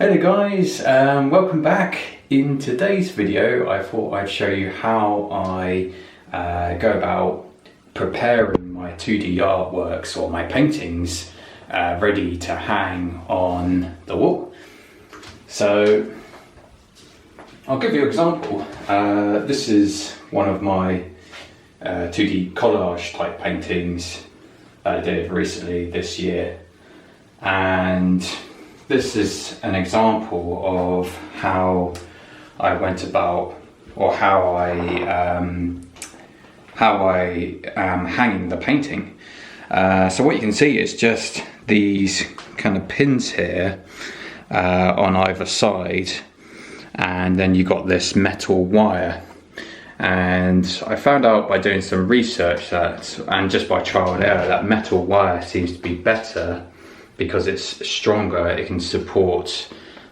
Hey there guys, welcome back. In today's video I thought I'd show you how I go about preparing my 2D artworks or my paintings ready to hang on the wall. So I'll give you an example. This is one of my 2D collage type paintings that I did recently this year, and this is an example of how I went about, or how I am hanging the painting. So what you can see is just these kind of pins here on either side, and then you got this metal wire. And I found out by doing some research that, and just by trial and error, that metal wire seems to be better because it's stronger. It can support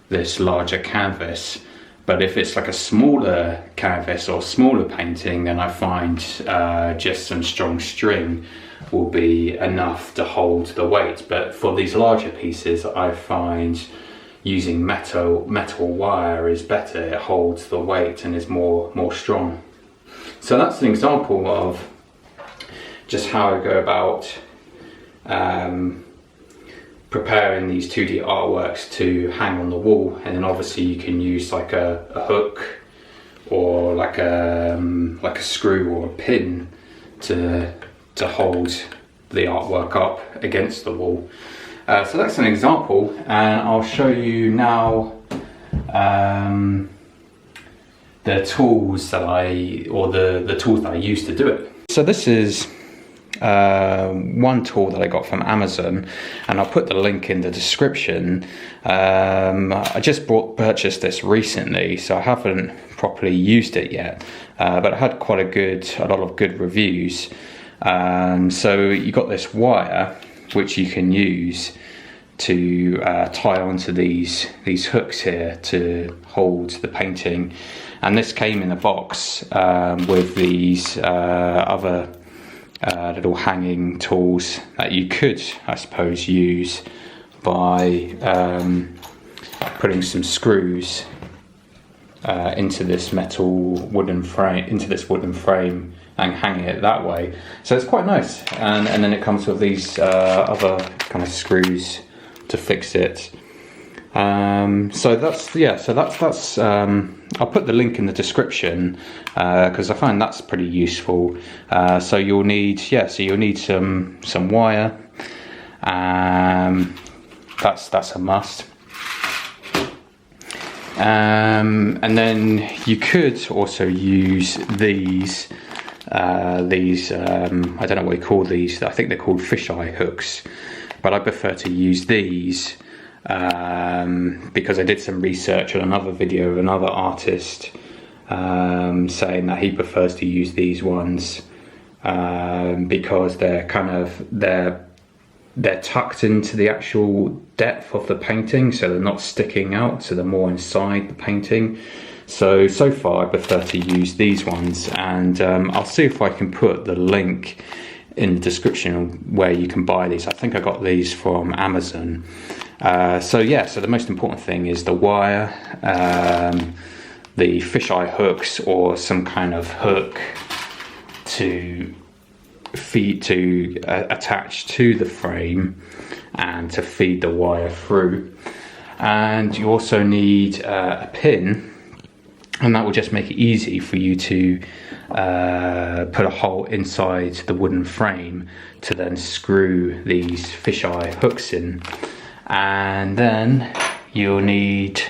this larger canvas. But if it's like a smaller canvas or smaller painting, then I find just some strong string will be enough to hold the weight. But for these larger pieces, I find using metal wire is better. It holds the weight and is more strong. So that's an example of just how I go about preparing these 2D artworks to hang on the wall. And then obviously you can use like a hook or like a screw or a pin to hold the artwork up against the wall. So that's an example, and I'll show you now the tools that the tools that I use to do it. So this is one tool that I got from Amazon, and I'll put the link in the description. I just purchased this recently, so I haven't properly used it yet, but it had quite a lot of good reviews. So you got this wire which you can use to tie onto these hooks here to hold the painting, and this came in a box with these other little hanging tools that you could, I suppose, use by putting some screws into this wooden frame and hanging it that way. So it's quite nice, and then it comes with these other kind of screws to fix it. So that's I'll put the link in the description because I find that's pretty useful. So you'll need some wire. That's a must. And then you could also use these I don't know what you call these. I think they're called fisheye hooks, but I prefer to use these because I did some research on another video of another artist saying that he prefers to use these ones because they're tucked into the actual depth of the painting, so they're not sticking out, so they're more inside the painting. So far I prefer to use these ones, and I'll see if I can put the link in the description where you can buy these. I think I got these from Amazon. So the most important thing is the wire, the fisheye hooks or some kind of hook to attach to the frame and to feed the wire through. And you also need a pin, and that will just make it easy for you to put a hole inside the wooden frame to then screw these fisheye hooks in. And then you'll need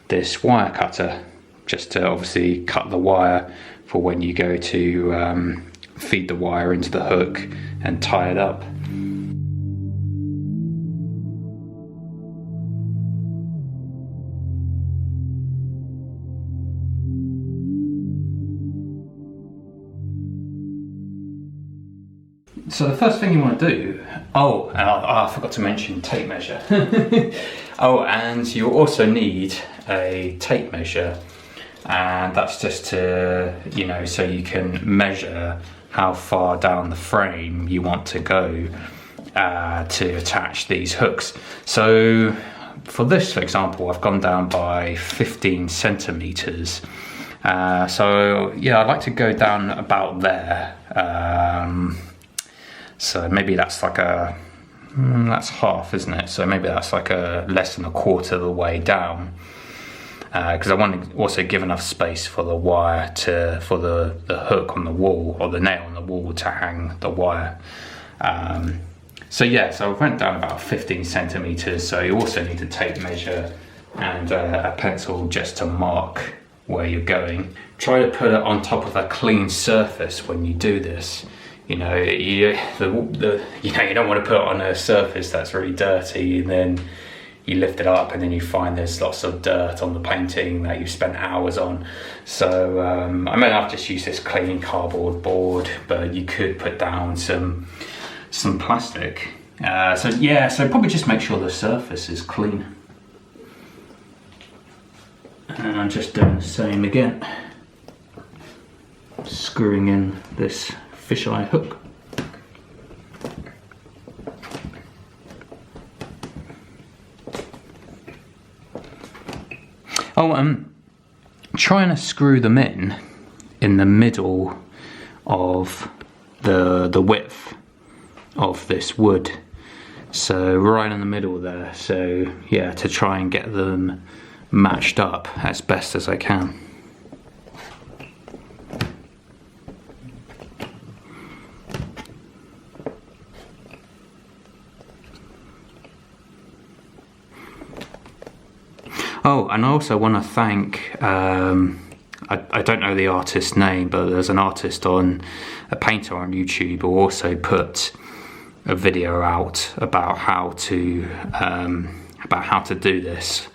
this wire cutter just to obviously cut the wire for when you go to feed the wire into the hook and tie it up. So the first thing you want to do, I forgot to mention tape measure. And you also need a tape measure, and that's just to, so you can measure how far down the frame you want to go to attach these hooks. So for this example, I've gone down by 15 centimeters. So yeah, I'd like to go down about there. So maybe that's like that's half, isn't it? So maybe that's like less than a quarter of the way down. Because I want to also give enough space for the wire for the hook on the wall, or the nail on the wall to hang the wire. So yeah, so I went down about 15 centimeters. So you also need to tape measure and a pencil just to mark where you're going. Try to put it on top of a clean surface when you do this. You know, you don't want to put it on a surface that's really dirty, and then you lift it up and then you find there's lots of dirt on the painting that you've spent hours on. So I mean, I've just used this clean cardboard board, but you could put down some plastic. So yeah, so probably just make sure the surface is clean. And I'm just doing the same again. Screwing in this fisheye hook. Oh, trying to screw them in the middle of the width of this wood. So right in the middle there. So yeah, to try and get them matched up as best as I can. Oh, and I also want to thank, I don't know the artist's name, but there's an artist a painter on YouTube who also put a video out about how to do this.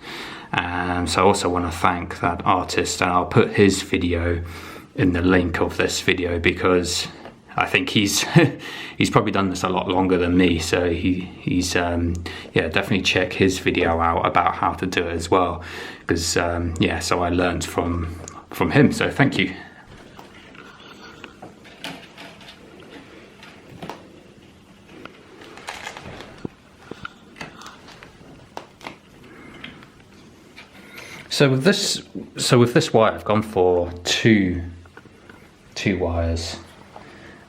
So I also want to thank that artist, and I'll put his video in the link of this video, because I think he's probably done this a lot longer than me, so he's yeah, definitely check his video out about how to do it as well, because yeah, so I learned from him, so thank you. So with this wire, I've gone for two wires,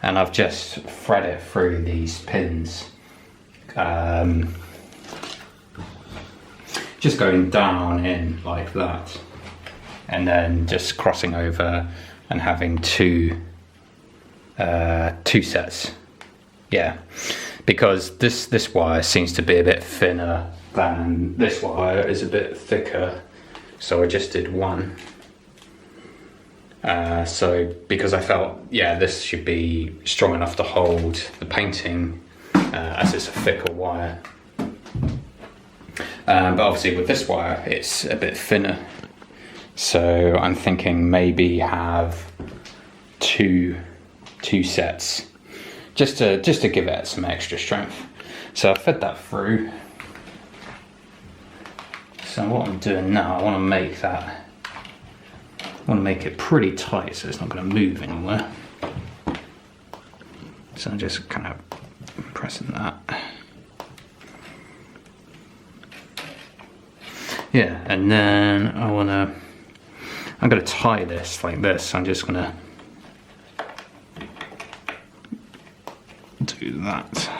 and I've just thread it through these pins, just going down in like that, and then just crossing over and having two sets. Yeah, because this wire seems to be a bit thinner than this wire is a bit thicker. So I just did one. So because I felt, yeah, this should be strong enough to hold the painting, as it's a thicker wire. But obviously with this wire, it's a bit thinner. So I'm thinking maybe have two sets, just to give it some extra strength. So I fed that through. So what I'm doing now, I want to make it pretty tight so it's not going to move anywhere. So I'm just kind of pressing that. Yeah, and then I'm going to tie this like this. I'm just going to do that.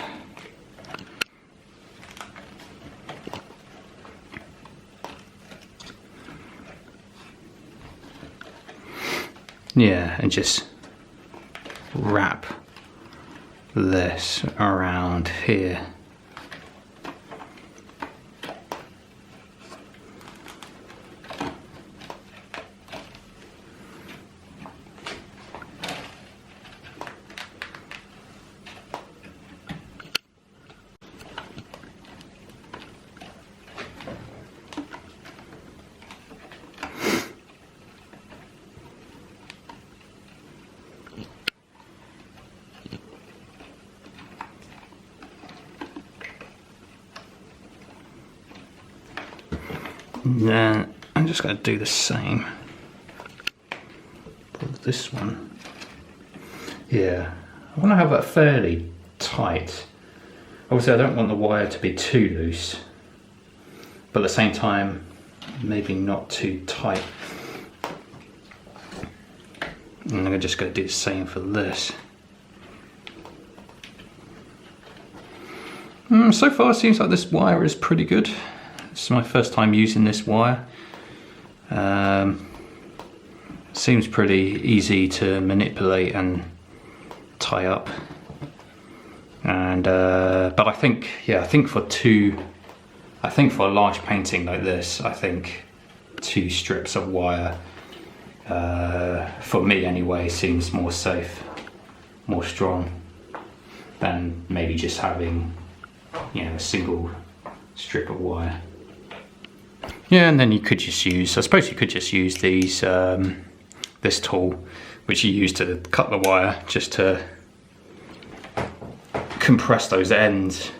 Yeah, and just wrap this around here. And then I'm just going to do the same for this one. Yeah, I want to have that fairly tight. Obviously I don't want the wire to be too loose, but at the same time, maybe not too tight. And I'm just going to do the same for this. So far it seems like this wire is pretty good. This is my first time using this wire. Seems pretty easy to manipulate and tie up. And but I think for a large painting like this, I think 2 strips of wire, for me anyway, seems more safe, more strong than maybe just having, you know, a single strip of wire. Yeah, and then you could just use, I suppose you could just use these, this tool, which you use to cut the wire, just to compress those ends,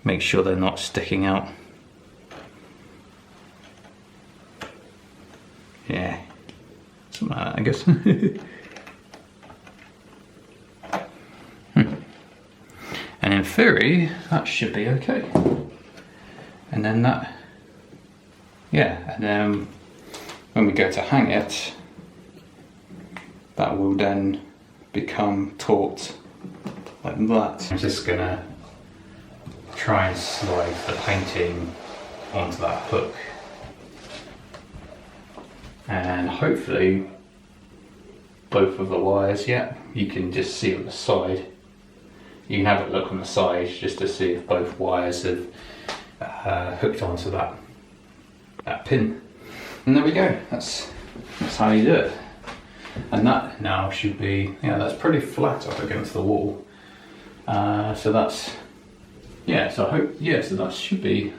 make sure they're not sticking out. Yeah, something like that, I guess. And in theory, that should be okay. And then that, yeah, and then when we go to hang it, that will then become taut like that. I'm just gonna try and slide the painting onto that hook, and hopefully both of the wires, yeah, you can just see on the side. You can have a look on the side just to see if both wires have hooked onto that pin. And there we go, that's how you do it. And that now should be, yeah, that's pretty flat up against the wall. So that's, yeah, so I hope, yeah, so that should be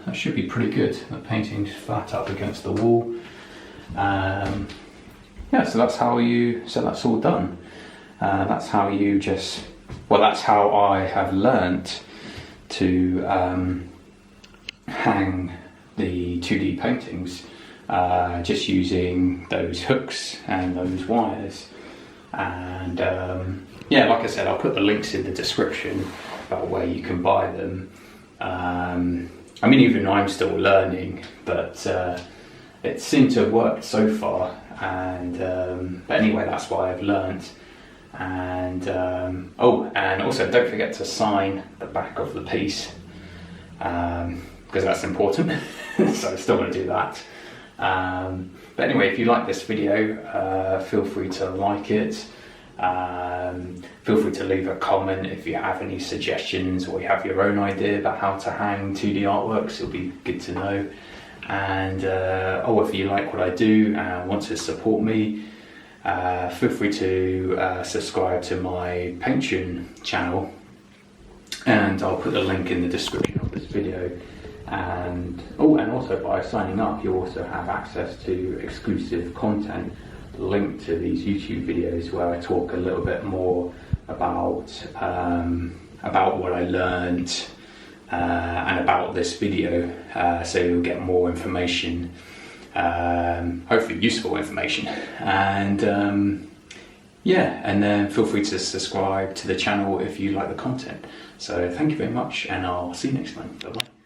pretty good. The painting's flat up against the wall. Yeah, so that's how you, so that's all done. That's how you just, well, that's how I have learnt to hang the 2D paintings, just using those hooks and those wires. And yeah, like I said, I'll put the links in the description about where you can buy them. I mean, even I'm still learning, but it seemed to have worked so far. And but anyway, that's what I've learnt. And oh, and also don't forget to sign the back of the piece, because that's important. So I still want to do that. But anyway, if you like this video, feel free to like it. Feel free to leave a comment if you have any suggestions or you have your own idea about how to hang 2D artworks. It'll be good to know. And oh, if you like what I do and want to support me, feel free to subscribe to my Patreon channel, and I'll put the link in the description of this video. And oh, and also by signing up, you also have access to exclusive content linked to these YouTube videos where I talk a little bit more about what I learned and about this video. So you'll get more information, hopefully useful information. And yeah, and then feel free to subscribe to the channel if you like the content. So thank you very much, and I'll see you next time. Bye bye.